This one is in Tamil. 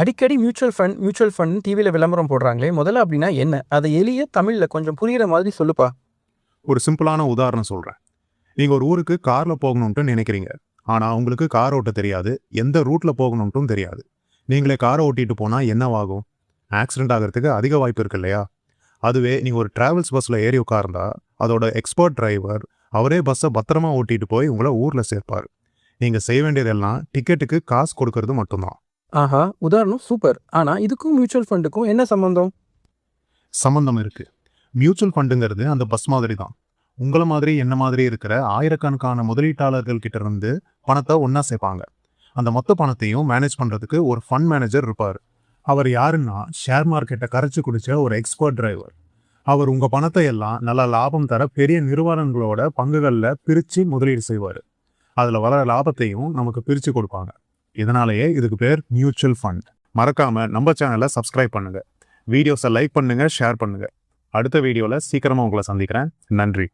அடிக்கடி மியூச்சுவல் ஃபண்ட் டிவியில் விளம்பரம் போடுறாங்களே, முதல்ல அப்படின்னா என்ன? அதை எளிய தமிழில் கொஞ்சம் புரிகிற மாதிரி சொல்லுப்பா. ஒரு சிம்பிளான உதாரணம் சொல்கிறேன். நீங்கள் ஒரு ஊருக்கு காரில் போகணுன்ட்டு நினைக்கிறீங்க. ஆனால் உங்களுக்கு கார் ஓட்ட தெரியாது, எந்த ரூட்டில் போகணுன்ட்டும் தெரியாது. நீங்களே காரை ஓட்டிட்டு போனால் என்னவாகும்? ஆக்சிடென்ட் ஆகிறதுக்கு அதிக வாய்ப்பு இருக்கு இல்லையா? அதுவே நீங்கள் ஒரு டிராவல்ஸ் பஸ்ஸில் ஏறி உட்கார்ந்தா அதோட எக்ஸ்பர்ட் டிரைவர் அவரே பஸ்ஸை பத்திரமா ஓட்டிட்டு போய் உங்களை ஊரில் சேர்ப்பார். நீங்கள் செய்ய வேண்டியதெல்லாம் டிக்கெட்டுக்கு காசு கொடுக்கறது மட்டும்தான். ஆஹா, உதாரணம் சூப்பர். ஆனால் இதுக்கும் மியூச்சுவல் ஃபண்டுக்கும் என்ன சம்மந்தம்? சம்பந்தம் இருக்கு. மியூச்சுவல் ஃபண்டுங்கிறது அந்த பஸ் மாதிரி தான். உங்களை மாதிரி என்ன மாதிரி இருக்கிற ஆயிரக்கணக்கான முதலீட்டாளர்கள் கிட்ட இருந்து பணத்தை ஒன்னா சேர்ப்பாங்க. அந்த மொத்த பணத்தையும் மேனேஜ் பண்றதுக்கு ஒரு ஃபண்ட் மேனேஜர் இருப்பார். அவர் யாருன்னா ஷேர் மார்க்கெட்டை கரைச்சு குடிச்ச ஒரு எக்ஸ்பர்ட் டிரைவர். அவர் உங்க பணத்தை எல்லாம் நல்ல லாபம் தர பெரிய நிறுவனங்களோட பங்குகளில் பிரிச்சு முதலீடு செய்வார். அதுல வர லாபத்தையும் நமக்கு பிரிச்சு கொடுப்பாங்க. இதனாலேயே இதுக்கு பேர் மியூச்சுவல் ஃபண்ட். மறக்காம நம்ம சேனலை சப்ஸ்கிரைப் பண்ணுங்க, வீடியோஸை லைக் பண்ணுங்க, ஷேர் பண்ணுங்க. அடுத்த வீடியோவில் சீக்கிரமாக உங்களை சந்திக்கிறேன். நன்றி.